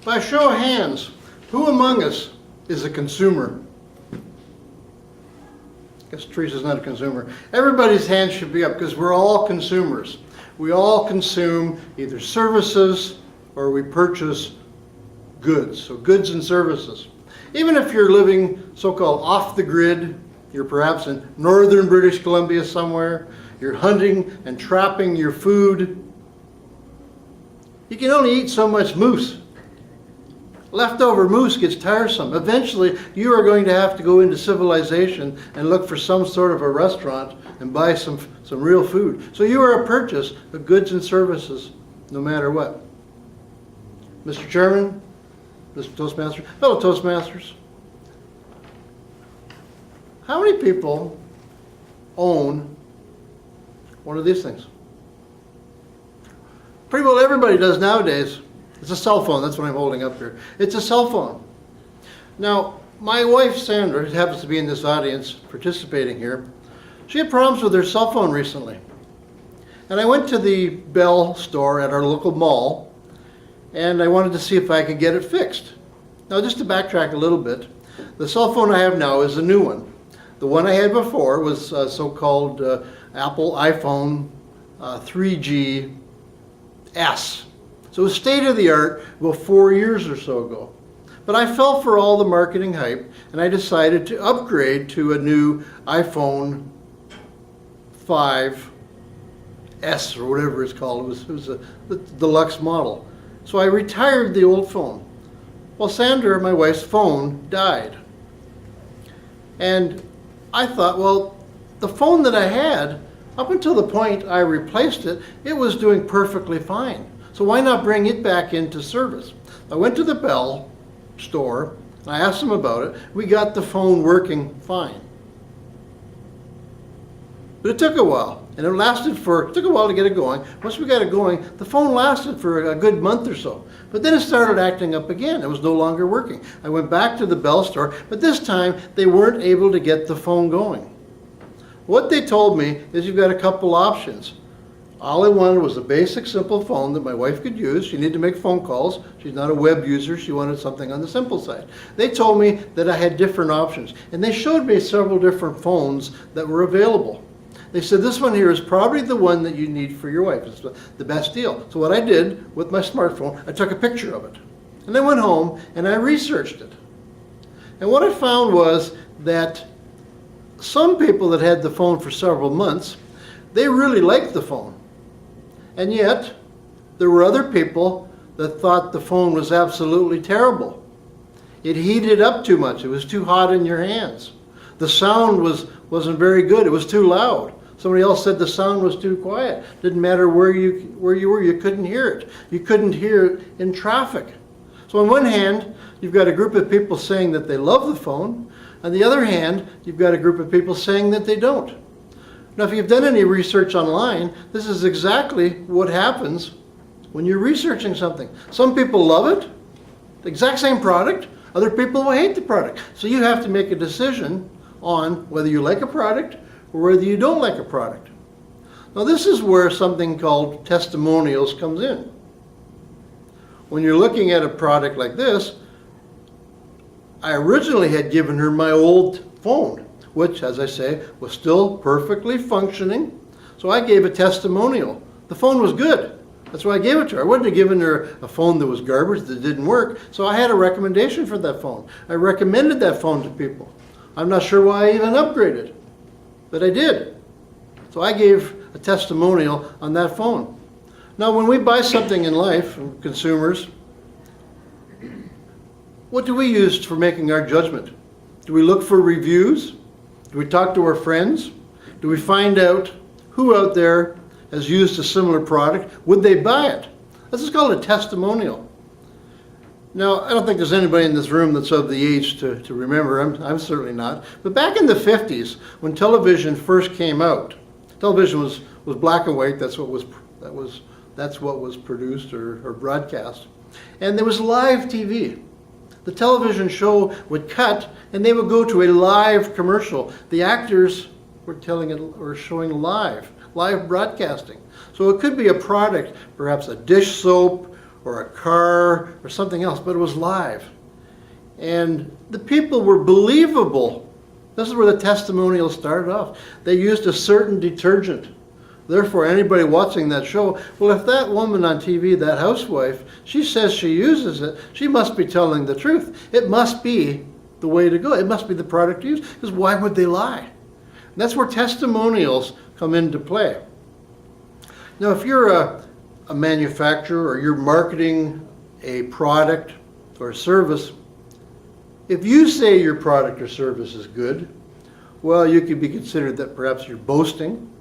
By show of hands, who among us is a consumer? I guess Teresa's not a consumer. Everybody's hand should be up because we're all consumers. We all consume either services or we purchase goods, so goods and services. Even if you're living so-called off the grid, you're perhaps in northern British Columbia somewhere, you're hunting and trapping your food, you can only eat so much moose. Leftover moose gets tiresome. Eventually, you are going to have to go into civilization and look for some sort of a restaurant and buy some real food. So you are a purchase of goods and services, no matter what. Mr. Chairman, Mr. Toastmaster, fellow Toastmasters, how many people own one of these things? Pretty well everybody does nowadays. It's a cell phone, that's what I'm holding up here. It's a cell phone. Now, my wife Sandra, who happens to be in this audience participating here, she had problems with her cell phone recently. And I went to the Bell store at our local mall, and I wanted to see if I could get it fixed. Now, just to backtrack a little bit, the cell phone I have now is a new one. The one I had before was so-called Apple iPhone 3GS. So it was state-of-the-art about 4 years or so ago. But I fell for all the marketing hype, and I decided to upgrade to a new iPhone 5S or whatever it's called. It was a deluxe model. So I retired the old phone. Well, Sandra, my wife's phone, died. And I thought, well, the phone that I had, up until the point I replaced it, it was doing perfectly fine. So why not bring it back into service? I went to the Bell store, and I asked them about it. We got the phone working fine. But it took a while, and it took a while to get it going. Once we got it going, the phone lasted for a good month or so. But then it started acting up again. It was no longer working. I went back to the Bell store, but this time they weren't able to get the phone going. What they told me is you've got a couple options. All I wanted was a basic, simple phone that my wife could use. She needed to make phone calls. She's not a web user. She wanted something on the simple side. They told me that I had different options, and they showed me several different phones that were available. They said, this one here is probably the one that you need for your wife. It's the best deal. So what I did with my smartphone, I took a picture of it. And I went home and I researched it. And what I found was that some people that had the phone for several months, they really liked the phone. And yet, there were other people that thought the phone was absolutely terrible. It heated up too much. It was too hot in your hands. The sound wasn't very good. It was too loud. Somebody else said the sound was too quiet. Didn't matter where you were, you couldn't hear it. You couldn't hear it in traffic. So on one hand, you've got a group of people saying that they love the phone. On the other hand, you've got a group of people saying that they don't. Now, if you've done any research online, this is exactly what happens when you're researching something. Some people love it, the exact same product. Other people will hate the product. So you have to make a decision on whether you like a product or whether you don't like a product. Now, this is where something called testimonials comes in. When you're looking at a product like this, I originally had given her my old phone, which, as I say, was still perfectly functioning. So I gave a testimonial. The phone was good. That's why I gave it to her. I wouldn't have given her a phone that was garbage, that didn't work. So I had a recommendation for that phone. I recommended that phone to people. I'm not sure why I even upgraded, but I did. So I gave a testimonial on that phone. Now, when we buy something in life, consumers, what do we use for making our judgment? Do we look for reviews? Do we talk to our friends? Do we find out who out there has used a similar product? Would they buy it? This is called a testimonial. Now, I don't think there's anybody in this room that's of the age to remember. I'm certainly not. But back in the 50s, when television first came out, television was black and white. That's what was produced or broadcast. And there was live TV. The television show would cut, and they would go to a live commercial. The actors were showing live broadcasting. So it could be a product, perhaps a dish soap or a car or something else, but it was live. And the people were believable. This is where the testimonial started off. They used a certain detergent. Therefore, anybody watching that show, well, if that woman on TV, that housewife, she says she uses it, she must be telling the truth. It must be the way to go. It must be the product to use, because why would they lie? And that's where testimonials come into play. Now, if you're a manufacturer or you're marketing a product or a service, if you say your product or service is good, well, you could be considered that perhaps you're boasting,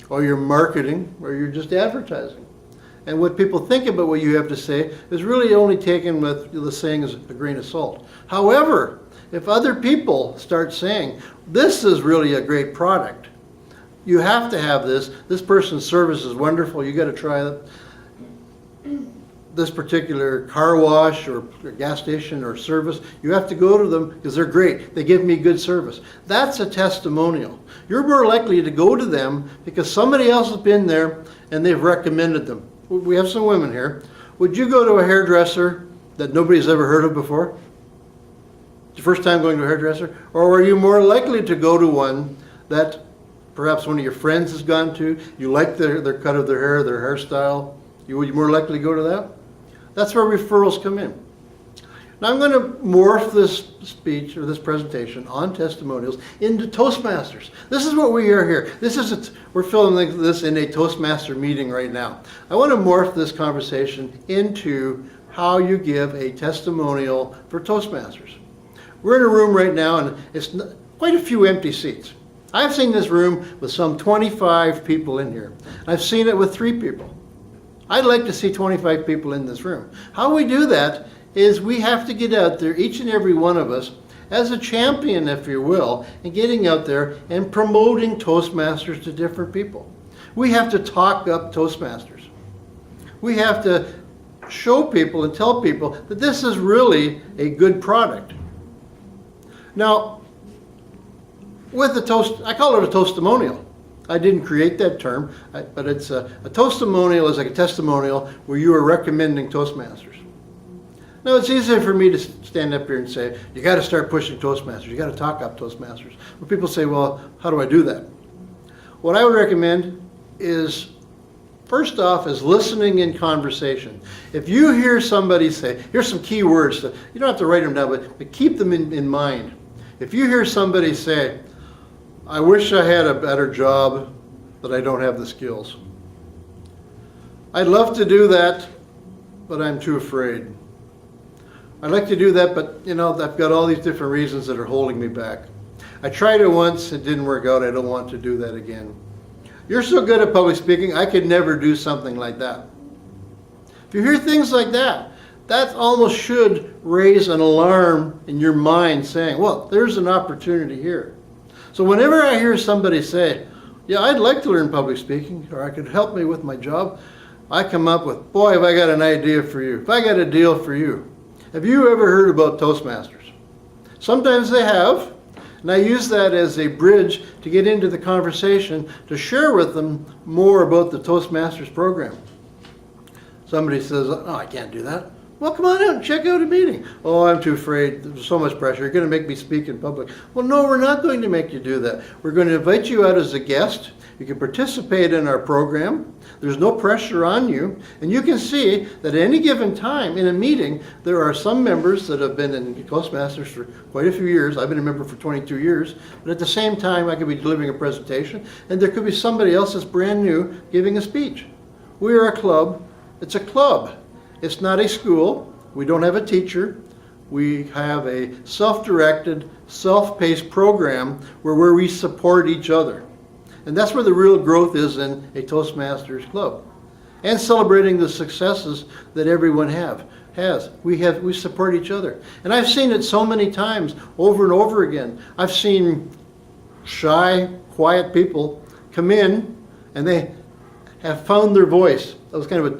or you're marketing, or you're just advertising. And what people think about what you have to say is really only taken with the saying as a grain of salt. However, if other people start saying, this is really a great product, you have to have this person's service is wonderful, you got to try it. This particular car wash or gas station or service, you have to go to them because they're great. They give me good service. That's a testimonial. You're more likely to go to them because somebody else has been there and they've recommended them. We have some women here. Would you go to a hairdresser that nobody's ever heard of before? It's your first time going to a hairdresser? Or are you more likely to go to one that perhaps one of your friends has gone to? You like their cut of their hair, their hairstyle. Would you more likely go to that? That's where referrals come in. Now I'm going to morph this speech or this presentation on testimonials into Toastmasters. This is what we are here. We're filming this in a Toastmaster meeting right now. I want to morph this conversation into how you give a testimonial for Toastmasters. We're in a room right now and it's quite a few empty seats. I've seen this room with some 25 people in here. I've seen it with 3 people. I'd like to see 25 people in this room. How we do that is we have to get out there, each and every one of us, as a champion, if you will, and getting out there and promoting Toastmasters to different people. We have to talk up Toastmasters. We have to show people and tell people that this is really a good product. Now, with the I call it a Toastimonial. I didn't create that term, but it's a Toastimonial is like a testimonial where you are recommending Toastmasters. Now, it's easier for me to stand up here and say, you got to start pushing Toastmasters. You got to talk up Toastmasters. But people say, well, how do I do that? What I would recommend is, first off, is listening in conversation. If you hear somebody say, here's some key words. You don't have to write them down, but keep them in mind. If you hear somebody say, I wish I had a better job, but I don't have the skills. I'd love to do that, but I'm too afraid. I'd like to do that, but I've got all these different reasons that are holding me back. I tried it once, it didn't work out, I don't want to do that again. You're so good at public speaking, I could never do something like that. If you hear things like that, that almost should raise an alarm in your mind saying, well, there's an opportunity here. So whenever I hear somebody say, yeah, I'd like to learn public speaking, or I could help me with my job, I come up with, boy, have I got an idea for you. If I got a deal for you. Have you ever heard about Toastmasters? Sometimes they have, and I use that as a bridge to get into the conversation to share with them more about the Toastmasters program. Somebody says, oh, I can't do that. Well, come on out and check out a meeting. Oh, I'm too afraid. There's so much pressure. You're going to make me speak in public. Well, no, we're not going to make you do that. We're going to invite you out as a guest. You can participate in our program. There's no pressure on you. And you can see that at any given time in a meeting, there are some members that have been in Toastmasters for quite a few years. I've been a member for 22 years. But at the same time, I could be delivering a presentation, and there could be somebody else that's brand new giving a speech. We are a club. It's a club. It's not a school. We don't have a teacher. We have a self-directed, self-paced program where we support each other. And that's where the real growth is in a Toastmasters club. And celebrating the successes that everyone has. We support each other. And I've seen it so many times, over and over again. I've seen shy, quiet people come in and they have found their voice. That was kind of a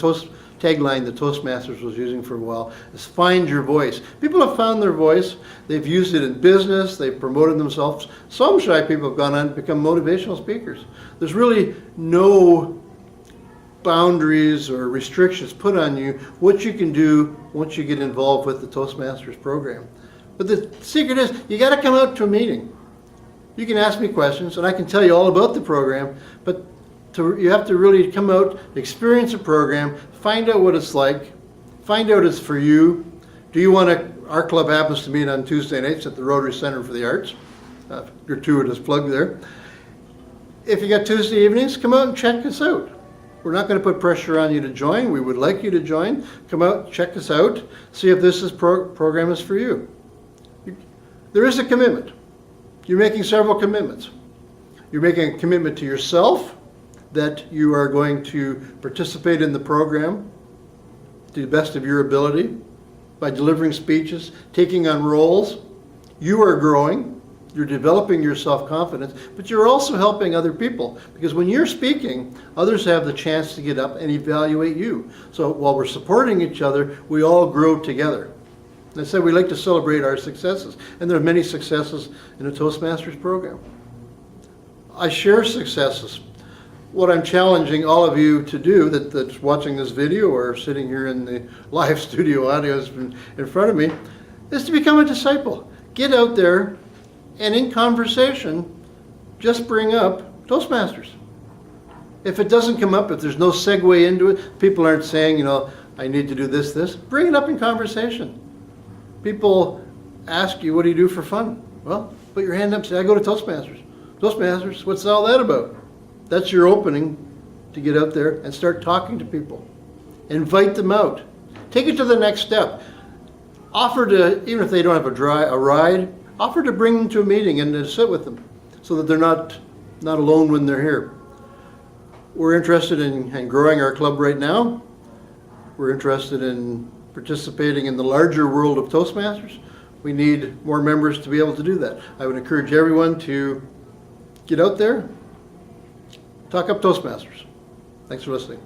tagline that Toastmasters was using for a while, is find your voice. People have found their voice. They've used it in business. They've promoted themselves. Some shy people have gone on to become motivational speakers. There's really no boundaries or restrictions put on you what you can do once you get involved with the Toastmasters program. But the secret is, you got to come out to a meeting. You can ask me questions and I can tell you all about the program, but you have to really come out, experience a program, find out what it's like, find out it's for you. Do you want to, our club happens to meet on Tuesday nights at the Rotary Center for the Arts. Gratuitous plug there. If you got Tuesday evenings, come out and check us out. We're not going to put pressure on you to join. We would like you to join. Come out, check us out, see if this program is for you. There is a commitment. You're making several commitments. You're making a commitment to yourself that you are going to participate in the program to the best of your ability by delivering speeches, taking on roles. You are growing. You're developing your self-confidence, but you're also helping other people, because when you're speaking, others have the chance to get up and evaluate you. So while we're supporting each other, we all grow together. And I said we like to celebrate our successes, and there are many successes in the Toastmasters program. I share successes. What I'm challenging all of you to do that's watching this video or sitting here in the live studio audience in front of me is to become a disciple. Get out there and in conversation, just bring up Toastmasters. If it doesn't come up, if there's no segue into it, people aren't saying, you know, I need to do this, bring it up in conversation. People ask you, what do you do for fun? Well, put your hand up and say, I go to Toastmasters. Toastmasters, what's all that about? That's your opening to get out there and start talking to people. Invite them out. Take it to the next step. Offer to, even if they don't have a ride, offer to bring them to a meeting and to sit with them so that they're not alone when they're here. We're interested in growing our club right now. We're interested in participating in the larger world of Toastmasters. We need more members to be able to do that. I would encourage everyone to get out there, talk up Toastmasters. Thanks for listening.